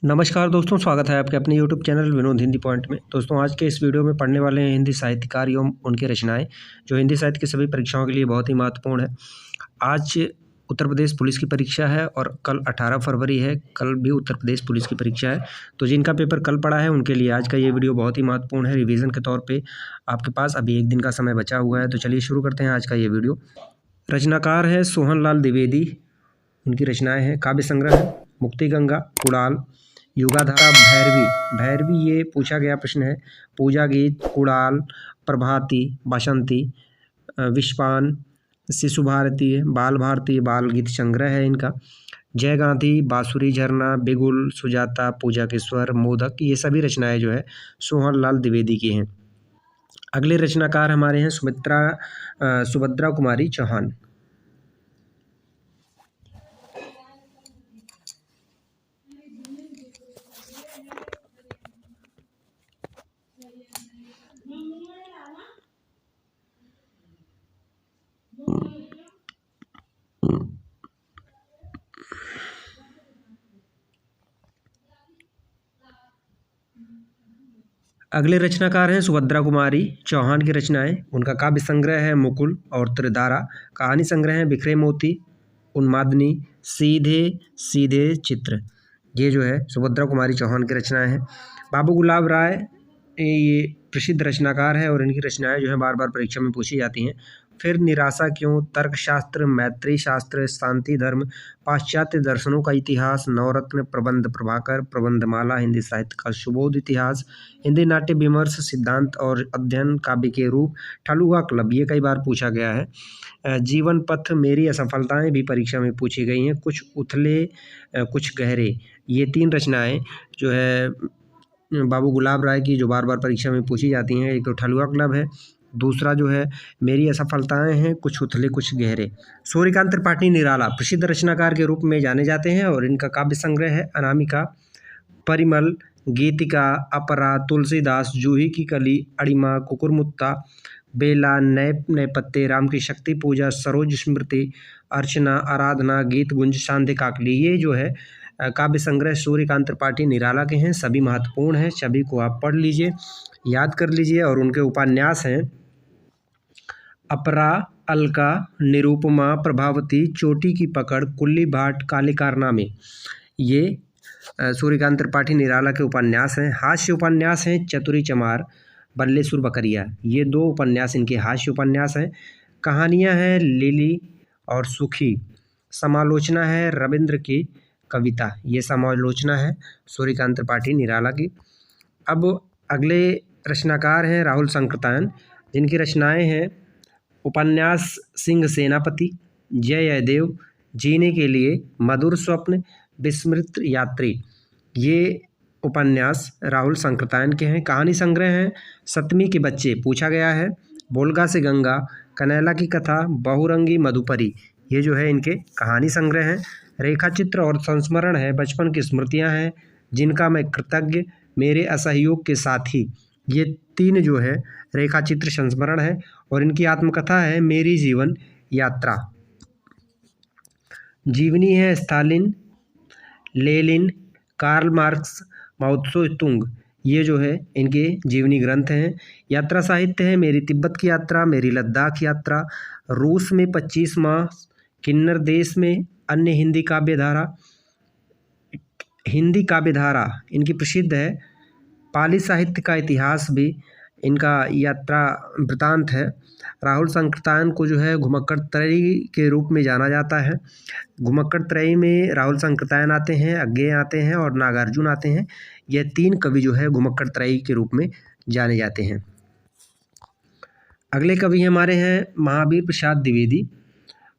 नमस्कार दोस्तों, स्वागत है आपके अपने YouTube channel Vinod Hindi point में। दोस्तों, आज के इस वीडियो में पढ़ने वाले हैं हिंदी साहित्यकार एवं उनकी रचनाएं, जो हिंदी साहित्य की सभी परीक्षाओं के लिए बहुत ही महत्वपूर्ण है। आज उत्तर प्रदेश पुलिस की परीक्षा है और कल 18 फरवरी है। कल भी उत्तर प्रदेश पुलिस की परीक्षा है, तो जिनका पेपर कल पड़ा है उनके लिए आज का ये वीडियो बहुत ही महत्वपूर्ण है। रिवीजन के तौर पर आपके पास अभी एक दिन का समय बचा हुआ है, तो चलिए शुरू करते हैं आज का ये वीडियो। रचनाकार है सोहनलाल द्विवेदी। उनकी रचनाएं हैं काव्य संग्रह है मुक्तिगंगा, कुणाल, युगाधारा, भैरवी। भैरवी ये पूछा गया प्रश्न है। पूजा गीत, कुणाल, प्रभाती, बसंती, विश्वान, शिशु भारती, बाल भारती, बाल गीत संग्रह है इनका। जय गांधी, बांसुरी झरना, बिगुल, सुजाता, पूजा के स्वर, मोदक, ये सभी रचनाएं जो है सोहनलाल द्विवेदी की हैं। अगले रचनाकार हमारे हैं सुभद्रा कुमारी चौहान। अगले रचनाकार हैं सुभद्रा कुमारी चौहान की रचनाएं। उनका काव्य संग्रह है मुकुल और त्रिधारा। कहानी संग्रह है बिखरे मोती, उन्मादनी, सीधे सीधे चित्र। ये जो है सुभद्रा कुमारी चौहान की रचनाएं हैं। बाबू गुलाब राय ये प्रसिद्ध रचनाकार है और इनकी रचनाएं जो है बार बार परीक्षा में पूछी जाती हैं। फिर निराशा क्यों, तर्कशास्त्र, मैत्री शास्त्र, शांति धर्म, पाश्चात्य दर्शनों का इतिहास, नवरत्न, प्रबंध प्रभाकर, प्रबंधमाला, हिंदी साहित्य का सुबोध इतिहास, हिंदी नाट्य विमर्श, सिद्धांत और अध्ययन, काव्य के रूप, ठलुआ क्लब, ये कई बार पूछा गया है। जीवन पथ, मेरी असफलताएं भी परीक्षा में पूछी गई हैं। कुछ उथले कुछ गहरे, ये 3 रचनाएं जो है बाबू गुलाब राय की जो बार बार परीक्षा में पूछी जाती हैं। एक तो ठलुआ क्लब है, दूसरा जो है मेरी असफलताएं हैं, कुछ उथले कुछ गहरे। सूर्यकांत त्रिपाठी निराला प्रसिद्ध रचनाकार के रूप में जाने जाते हैं और इनका काव्य संग्रह है अनामिका, परिमल, गीतिका, अपरा, तुलसीदास, जूही की कली, अड़िमा, कुकुरमुत्ता, बेला, नए नए पत्ते, राम की शक्ति पूजा, सरोज स्मृति, अर्चना, आराधना, गीत गुंज, सांध्य काकली। ये जो है काव्य संग्रह सूर्यकांत त्रिपाठी निराला के हैं। सभी महत्वपूर्ण हैं, सभी को आप पढ़ लीजिए, याद कर लीजिए। और उनके उपन्यास हैं अपरा, अलका, निरूपमा, प्रभावती, चोटी की पकड़, कुल्ली भाट, काले कारनामे। ये सूर्यकांत त्रिपाठी निराला के उपन्यास हैं। हास्य उपन्यास हैं चतुरी चमार, बल्लेसुर बकरिया। ये 2 उपन्यास इनके हास्य उपन्यास हैं। कहानियाँ हैं लिली और सुखी। समालोचना है रविंद्र की कविता। ये समालोचना है सूर्यकांत त्रिपाठी निराला की। अब अगले रचनाकार हैं राहुल संकृतायन, जिनकी रचनाएं हैं उपन्यास सिंह सेनापति, जय जयदेव, जीने के लिए, मधुर स्वप्न, विस्मृत यात्री। ये उपन्यास राहुल संकृतायन के हैं। कहानी संग्रह हैं सतमी के बच्चे, पूछा गया है, बोलगा से गंगा, कनैला की कथा, बहुरंगी मधुपरी। ये जो है इनके कहानी संग्रह हैं। रेखा चित्र और संस्मरण है बचपन की स्मृतियां हैं, जिनका मैं कृतज्ञ, मेरे असहयोग के साथी। ये 3 जो है रेखा चित्र संस्मरण है। और इनकी आत्मकथा है मेरी जीवन यात्रा। जीवनी है स्टालिन, लेनिन, कार्ल मार्क्स, माओत्सो तुंग। ये जो है इनके जीवनी ग्रंथ हैं। यात्रा साहित्य है मेरी तिब्बत की यात्रा, मेरी लद्दाख यात्रा, रूस में 25 माह, किन्नर देश में, अन्य हिंदी काव्यधारा। हिंदी काव्यधारा इनकी प्रसिद्ध है। पाली साहित्य का इतिहास भी इनका यात्रा वृतांत है। राहुल संकृतायन को जो है घुमक्कड़ त्रयी के रूप में जाना जाता है। घुमक्कड़ त्रयी में राहुल संकृतायन आते हैं, अज्ञेय आते हैं और नागार्जुन आते हैं। यह 3 कवि जो है घुमक्कड़ त्रयी के रूप में जाने जाते हैं। अगले कवि हमारे हैं महावीर प्रसाद द्विवेदी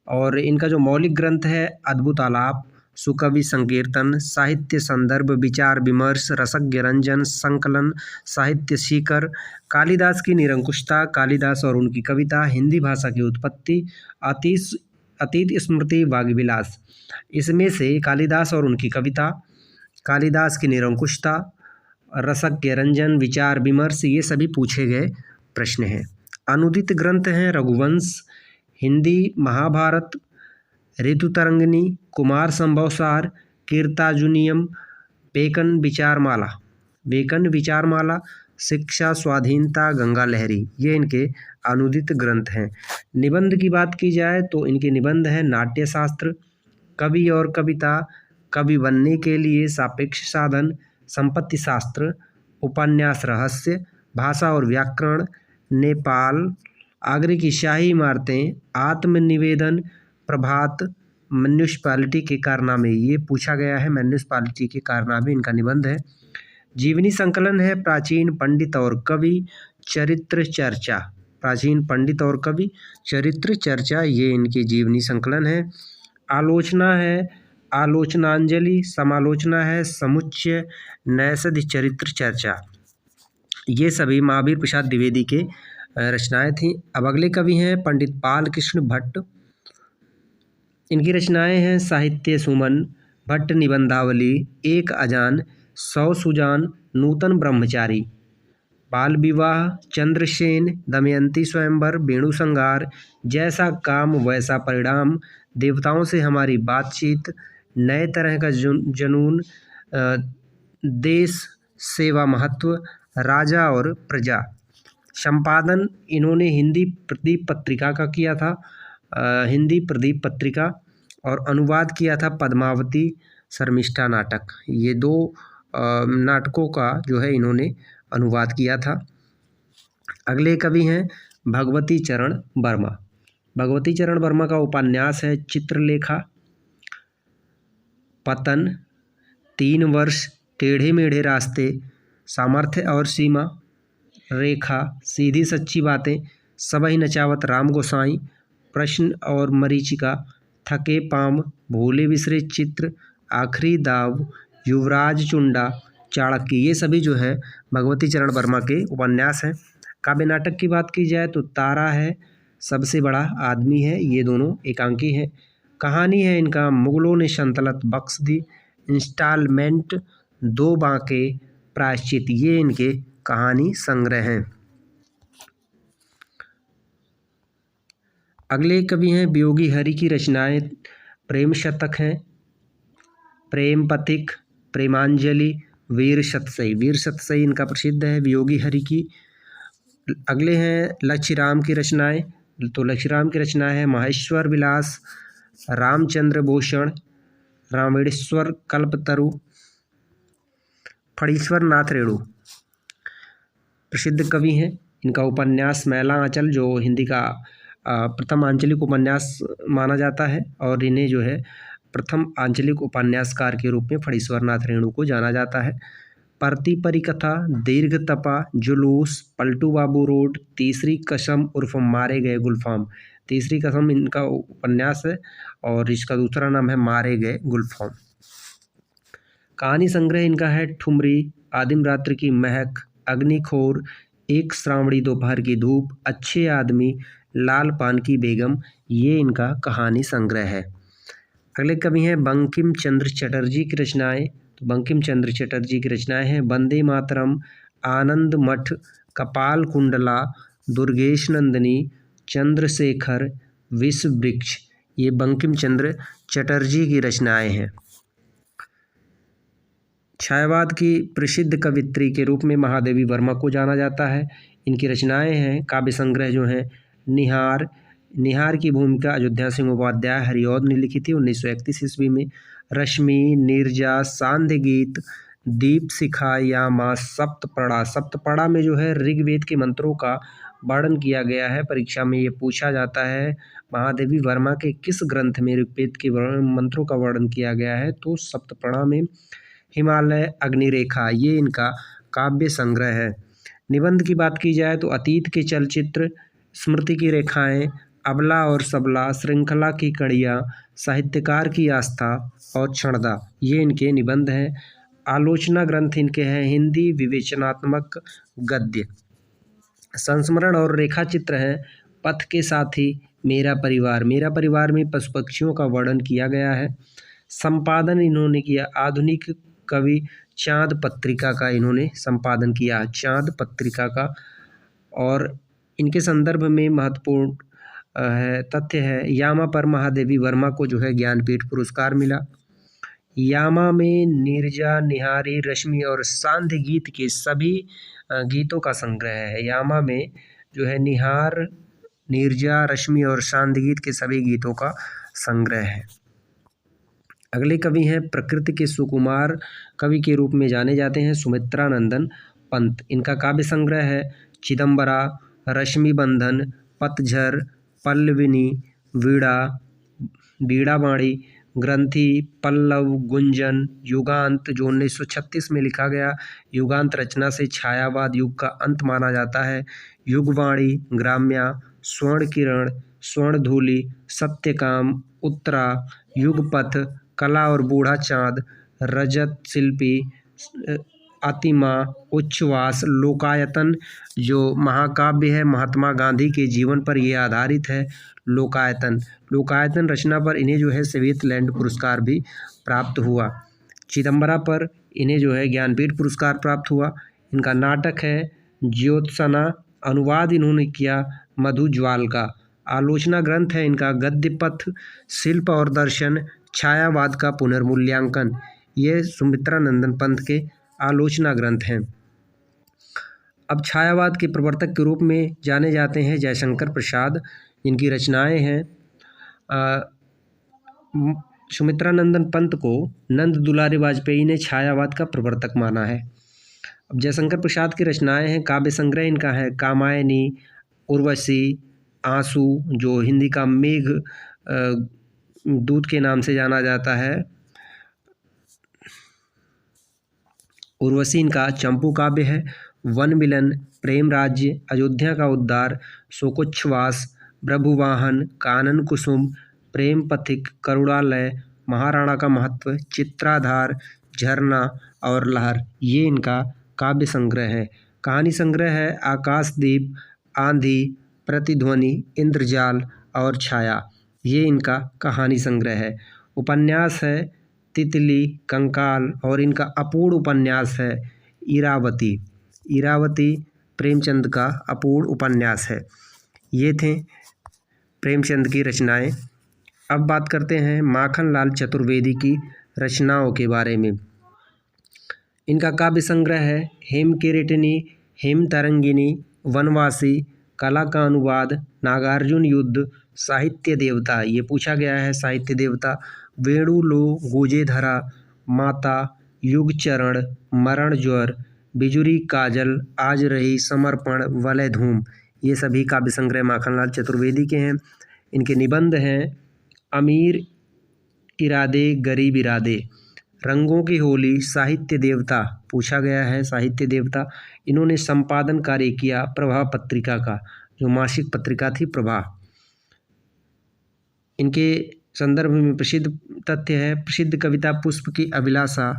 और इनका जो मौलिक ग्रंथ है अद्भुत आलाप, सुकवि संकीर्तन, साहित्य संदर्भ, विचार विमर्श, रसज्ञ रंजन, संकलन, साहित्य सीकर, कालिदास की निरंकुशता, कालिदास और उनकी कविता, हिंदी भाषा की उत्पत्ति, अतीत स्मृति, वाग्विलास। इसमें से कालिदास और उनकी कविता, कालिदास की निरंकुशता, रसज्ञ रंजन, विचार विमर्श, ये सभी पूछे गए प्रश्न हैं। अनुदित ग्रंथ हैं रघुवंश, हिंदी महाभारत, ऋतुतरंगिणी, कुमार संभवसार, कीर्ताजुनियम, बेकन विचारमाला, शिक्षा स्वाधीनता, गंगा लहरी, ये इनके अनुदित ग्रंथ हैं। निबंध की बात की जाए तो इनके निबंध हैं नाट्यशास्त्र, कवि और कविता, कवि बनने के लिए सापेक्ष साधन, संपत्ति शास्त्र, उपन्यास रहस्य, भाषा और व्याकरण, नेपाल, आगरे की शाही इमारतें, आत्मनिवेदन, प्रभात, म्युनिसिपैलिटी के कारनामे, ये पूछा गया है, म्युनिसिपैलिटी के कारनामे इनका निबंध है। जीवनी संकलन है प्राचीन पंडित और कवि, चरित्र चर्चा, प्राचीन पंडित और कवि, चरित्र चर्चा, ये इनकी जीवनी संकलन है। आलोचना है आलोचनांजलि, समालोचना है समुच्चय, नैषधि, चरित्र चर्चा, ये सभी महावीर प्रसाद द्विवेदी के रचनाएं थीं। अब अगले कवि हैं पंडित पाल कृष्ण भट्ट। इनकी रचनाएं हैं साहित्य सुमन, भट्ट निबंधावली, एक अजान, 100 सुजान, नूतन ब्रह्मचारी, बाल विवाह, चंद्रसेन, दमयंती स्वयंवर, वेणु संगार, जैसा काम वैसा परिणाम, देवताओं से हमारी बातचीत, नए तरह का जुनून, देश सेवा महत्व, राजा और प्रजा। संपादन इन्होंने हिंदी प्रदीप पत्रिका का किया था, हिंदी प्रदीप पत्रिका, और अनुवाद किया था पद्मावती शर्मिष्ठा नाटक, ये 2 नाटकों का जो है इन्होंने अनुवाद किया था। अगले कवि हैं भगवती चरण वर्मा। भगवती चरण वर्मा का उपन्यास है चित्रलेखा, पतन, 3 वर्ष, टेढ़े मेढ़े रास्ते, सामर्थ्य और सीमा, रेखा, सीधी सच्ची बातें, सबही नचावत राम गोसाई, प्रश्न और मरीचिका, थके पाम, भूले बिसरे चित्र, आखिरी दाव, युवराज चुंडा, चाणक्य, ये सभी जो है भगवती चरण वर्मा के उपन्यास हैं। काव्य नाटक की बात की जाए तो तारा है, सबसे बड़ा आदमी है, ये दोनों एकांकी हैं। कहानी है इनका मुगलों ने सल्तनत बख्श दी, इंस्टॉलमेंट, 2 बांके, प्रायश्चित, ये इनके कहानी संग्रह हैं। अगले कवि हैं वियोगी हरि की रचनाएं प्रेम शतक हैं, प्रेम पथिक, प्रेमांजलि, वीर शतसई इनका प्रसिद्ध है वियोगी हरि की। अगले हैं लक्ष्यराम की रचनाएं, तो लक्ष्यराम की रचनाएं है महेश्वर विलास, रामचंद्र भूषण, रामेश्वर कल्पतरु, फणीश्वर नाथ रेणु, प्रसिद्ध कवि हैं। इनका उपन्यास मैला आंचल जो हिंदी का प्रथम आंचलिक उपन्यास माना जाता है, और इन्हें जो है प्रथम आंचलिक उपन्यासकार के रूप में फणीश्वर नाथ रेणु को जाना जाता है। परती परिकथा, दीर्घ तपा, जुलूस, पलटू बाबू रोड, तीसरी कसम उर्फ मारे गए गुलफाम, तीसरी कसम इनका उपन्यास है और इसका दूसरा नाम है मारे गए गुलफाम। कहानी संग्रह इनका है ठुमरी, आदिम रात्रि की महक, अग्निखोर, एक श्रावणी दोपहर की धूप, अच्छे आदमी, लाल पान की बेगम, ये इनका कहानी संग्रह है। अगले कवि हैं बंकिम चंद्र चटर्जी की रचनाएं, तो बंकिम चंद्र चटर्जी की रचनाएं हैं वंदे मातरम, आनंद मठ, कपाल कुंडला, दुर्गेश नंदिनी, चंद्रशेखर, विश्व वृक्ष, ये बंकिम चंद्र चटर्जी की रचनाएं हैं। छायावाद की प्रसिद्ध कवित्री के रूप में महादेवी वर्मा को जाना जाता है। इनकी रचनाएं हैं काव्य संग्रह जो हैं निहार की भूमिका अयोध्या सिंह उपाध्याय हरिऔध ने लिखी थी 1931 ईस्वी में। रश्मि, नीरजा, सांध्य गीत, दीप शिखा, यामा, सप्तपड़ा में जो है ऋग्वेद के मंत्रों का वर्णन किया गया है। परीक्षा में ये पूछा जाता है महादेवी वर्मा के किस ग्रंथ में ऋग्वेद के मंत्रों का वर्णन किया गया है, तो सप्तपड़ा में। हिमालय, अग्निरेखा, ये इनका काव्य संग्रह है। निबंध की बात की जाए तो अतीत के चलचित्र, स्मृति की रेखाएं, अबला और सबला, श्रृंखला की कड़ियाँ, साहित्यकार की आस्था और क्षणदा, ये इनके निबंध हैं। आलोचना ग्रंथ इनके हैं हिंदी विवेचनात्मक गद्य। संस्मरण और रेखा चित्र हैं पथ के साथी, मेरा परिवार में पशु पक्षियों का वर्णन किया गया है। संपादन इन्होंने किया आधुनिक कवि चाँद पत्रिका का, इन्होंने संपादन किया चाँद पत्रिका का। और इनके संदर्भ में महत्वपूर्ण तथ्य है यामा पर महादेवी वर्मा को जो है ज्ञानपीठ पुरस्कार मिला। यामा में नीरजा, निहारी, रश्मि और सांध्य गीत के सभी गीतों का संग्रह है। यामा में जो है निहार, नीरजा, रश्मि और सांध्य गीत के सभी गीतों का संग्रह है। अगले कवि हैं प्रकृति के सुकुमार कवि के रूप में जाने जाते हैं सुमित्रानंदन पंत। इनका काव्य संग्रह है चिदंबरा, रश्मि बंधन, पतझर, पल्लविनी, वीणा, बीड़ावाणी, ग्रंथि, पल्लव, गुंजन, युगांत जो 1936 में लिखा गया। युगांत रचना से छायावाद युग का अंत माना जाता है। युगवाणी, ग्राम्या, स्वर्ण किरण, स्वर्णधूलि, सत्यकाम, उत्तरा, युगपथ, कला और बूढ़ा चाँद, रजत शिल्पी, आतिमा, उच्छ्वास, लोकायतन जो महाकाव्य है महात्मा गांधी के जीवन पर यह आधारित है। लोकायतन रचना पर इन्हें जो है सेवियत पुरस्कार भी प्राप्त हुआ। चिदंबरा पर इन्हें जो है ज्ञानपीठ पुरस्कार प्राप्त हुआ। इनका नाटक है ज्योत्सना, अनुवाद इन्होंने किया मधु ज्वाल का। आलोचना ग्रंथ है इनका गद्य पथ, शिल्प और दर्शन, छायावाद का पुनर्मूल्यांकन। ये सुमित्रानंदन पंत के आलोचना ग्रंथ हैं। अब छायावाद के प्रवर्तक के रूप में जाने जाते हैं जयशंकर प्रसाद। इनकी रचनाएं हैं सुमित्रानंदन पंत को नंद दुलारी वाजपेयी ने छायावाद का प्रवर्तक माना है। अब जयशंकर प्रसाद की रचनाएं हैं काव्य संग्रह इनका है कामायनी, उर्वशी, आंसू जो हिंदी का मेघ दूत के नाम से जाना जाता है। उर्वशी इनका चंपू काव्य है। वन मिलन, प्रेम राज्य, अयोध्या का उद्धार, शोकोच्छ्वास, प्रभुवाहन, कानन कुसुम, प्रेम पथिक, करुणालय, महाराणा का महत्व, चित्राधार, झरना और लहर, ये इनका काव्य संग्रह है। कहानी संग्रह है आकाशदीप, आंधी, प्रतिध्वनि, इंद्रजाल और छाया, ये इनका कहानी संग्रह है। उपन्यास है तितली, कंकाल और इनका अपूर्ण उपन्यास है इरावती। इरावती प्रेमचंद का अपूर्ण उपन्यास है। ये थे प्रेमचंद की रचनाएं। अब बात करते हैं माखनलाल चतुर्वेदी की रचनाओं के बारे में। इनका काव्य संग्रह है हेमकिरीटिनी, हेमतरंगिनी, वनवासी, कला का अनुवाद, नागार्जुन युद्ध, साहित्य देवता, ये पूछा गया है साहित्य देवता, वेणुलो, गोजेधरा, माता, युगचरण, मरण ज्वर, बिजुरी काजल, आज रही, समर्पण, वलय धूम, ये सभी काव्य संग्रह माखनलाल चतुर्वेदी के हैं। इनके निबंध हैं अमीर इरादे, गरीब इरादे, रंगों की होली, साहित्य देवता, पूछा गया है साहित्य देवता। इन्होंने संपादन कार्य किया प्रभा पत्रिका का, जो मासिक पत्रिका थी प्रभा। इनके संदर्भ में प्रसिद्ध तथ्य है प्रसिद्ध कविता पुष्प की अभिलाषा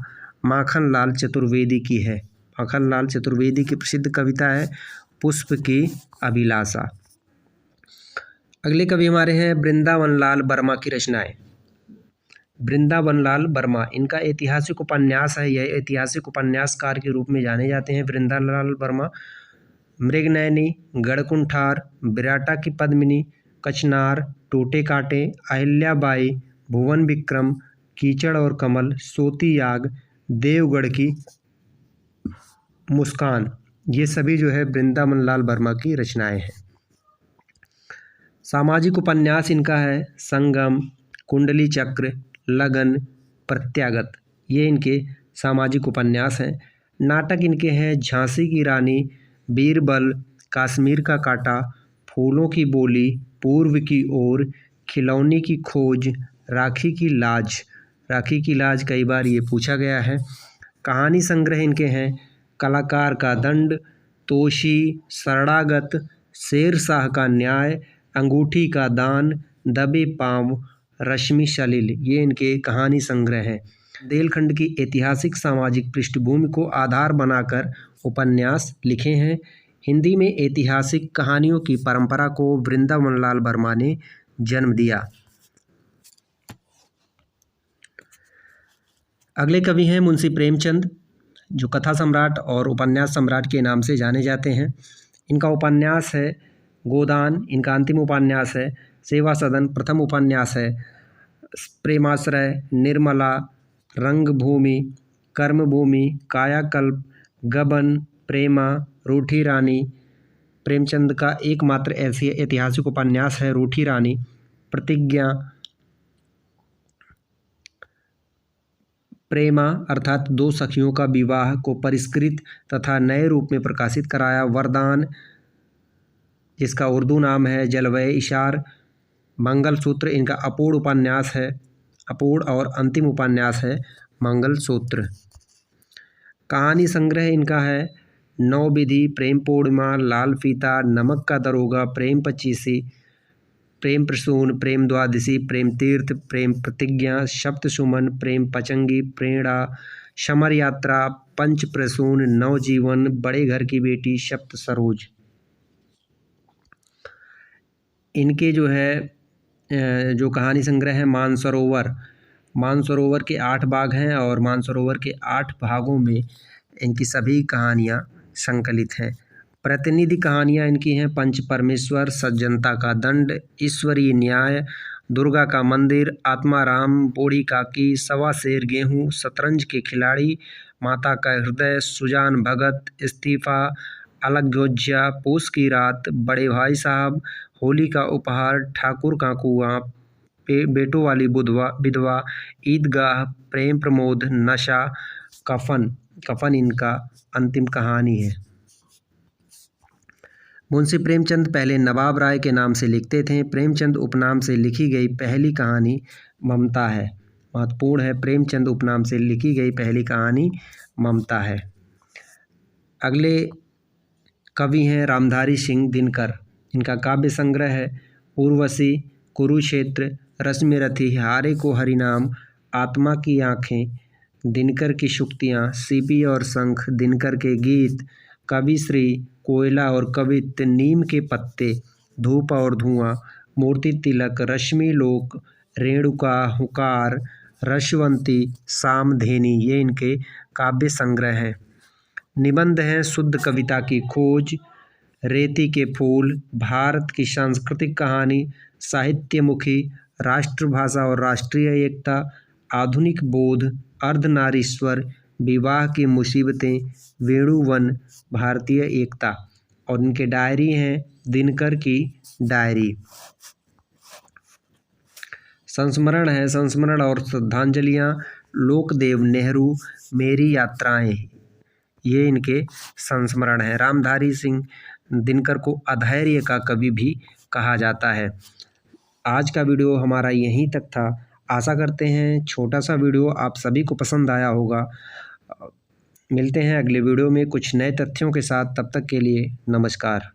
माखनलाल चतुर्वेदी की है। माखनलाल चतुर्वेदी की प्रसिद्ध कविता है पुष्प की अभिलाषा। अगले कवि हमारे हैं वृंदावनलाल वर्मा की रचनाएं। वृंदावनलाल वर्मा, इनका ऐतिहासिक उपन्यास है, यह ऐतिहासिक उपन्यासकार के रूप में जाने जाते हैं वृंदावनलाल वर्मा। मृगनयनी, गढ़कुंठार, विराटा की पद्मिनी, कचनार, टोटे काटे, अहिल्याबाई, भुवन विक्रम, कीचड़ और कमल, सोती याग, देवगढ़ की मुस्कान, ये सभी जो है वृंदावनलाल वर्मा की रचनाएं हैं। सामाजिक उपन्यास इनका है संगम, कुंडली चक्र, लगन, प्रत्यागत, ये इनके सामाजिक उपन्यास हैं। नाटक इनके हैं झांसी की रानी, बीरबल, कश्मीर का कांटा, फूलों की बोली, पूर्व की ओर, खिलौने की खोज, राखी की लाज। राखी की लाज कई बार ये पूछा गया है। कहानी संग्रह इनके हैं कलाकार का दंड, तोशी, शरणागत, शेर शाह का न्याय, अंगूठी का दान, दबे पांव, रश्मि सलिल, ये इनके कहानी संग्रह हैं। बुंदेलखंड की ऐतिहासिक सामाजिक पृष्ठभूमि को आधार बनाकर उपन्यास लिखे हैं। हिंदी में ऐतिहासिक कहानियों की परंपरा को वृंदावनलाल वर्मा ने जन्म दिया। अगले कवि हैं मुंशी प्रेमचंद, जो कथा सम्राट और उपन्यास सम्राट के नाम से जाने जाते हैं। इनका उपन्यास है गोदान, इनका अंतिम उपन्यास है सेवा सदन, प्रथम उपन्यास है प्रेमाश्रय, निर्मला, रंगभूमि, कर्मभूमि, कायाकल्प, गबन, प्रेमा, रूठी रानी। प्रेमचंद का एकमात्र ऐसी ऐतिहासिक उपन्यास है रूठी रानी। प्रतिज्ञा, प्रेमा अर्थात दो सखियों का विवाह को परिष्कृत तथा नए रूप में प्रकाशित कराया। वरदान, जिसका उर्दू नाम है जलवए इशार। मंगलसूत्र इनका अपूर्ण उपन्यास है, अपूर्ण और अंतिम उपन्यास है मंगलसूत्र। कहानी संग्रह इनका है नौ विधि, प्रेम पूर्णिमा, लाल फीता, नमक का दरोगा, प्रेम पचीसी, प्रेम प्रसून, प्रेम द्वादशी, प्रेम तीर्थ, प्रेम प्रतिज्ञा, सप्त सुमन, प्रेम पचंगी, प्रेरणा, समर यात्रा, पंच प्रसून, नवजीवन, बड़े घर की बेटी, सप्त सरोज। इनके जो है जो कहानी संग्रह है मानसरोवर। मानसरोवर के 8 भाग हैं और मानसरोवर के 8 भागों में इनकी सभी कहानियाँ संकलित हैं। प्रतिनिधि कहानियाँ इनकी हैं पंच परमेश्वर, सज्जनता का दंड, ईश्वरीय न्याय, दुर्गा का मंदिर, आत्माराम, बूढ़ी काकी, सवा शेर गेहूँ, शतरंज के खिलाड़ी, माता का हृदय, सुजान भगत, इस्तीफा, अलग-योज्या, पूस की रात, बड़े भाई साहब, होली का उपहार, ठाकुर का कुआं, बेटों वाली विधवा, ईदगाह, प्रेम प्रमोद, नशा, कफन। कफन इनका अंतिम कहानी है। मुंशी प्रेमचंद पहले नवाब राय के नाम से लिखते थे। प्रेमचंद उपनाम से लिखी गई पहली कहानी ममता है। महत्वपूर्ण है, प्रेमचंद उपनाम से लिखी गई पहली कहानी ममता है। अगले कवि हैं रामधारी सिंह दिनकर। इनका काव्य संग्रह है उर्वशी, कुरुक्षेत्र, रश्मि रथी, हारे को हरिनाम, आत्मा की आँखें, दिनकर की शुक्तियाँ, सीपी और शंख, दिनकर के गीत, कविश्री, कोयला और कवित्त, नीम के पत्ते, धूप और धुआं, मूर्ति तिलक, रश्मि लोक, रेणुका, हुकार, रसवंती, सामधेनी। ये इनके काव्य संग्रह हैं। निबंध हैं शुद्ध कविता की खोज, रेती के फूल, भारत की सांस्कृतिक कहानी, साहित्यमुखी, राष्ट्रभाषा और राष्ट्रीय एकता, आधुनिक बोध, अर्धनारीश्वर, विवाह की मुसीबतें, वेणुवन, भारतीय एकता। और इनके डायरी हैं दिनकर की डायरी। संस्मरण है संस्मरण और श्रद्धांजलियाँ, लोकदेव नेहरू, मेरी यात्राएं। ये इनके संस्मरण हैं। रामधारी सिंह दिनकर को अधैर्य का कवि भी कहा जाता है। आज का वीडियो हमारा यहीं तक था। आशा करते हैं छोटा सा वीडियो आप सभी को पसंद आया होगा। मिलते हैं अगले वीडियो में कुछ नए तथ्यों के साथ। तब तक के लिए नमस्कार।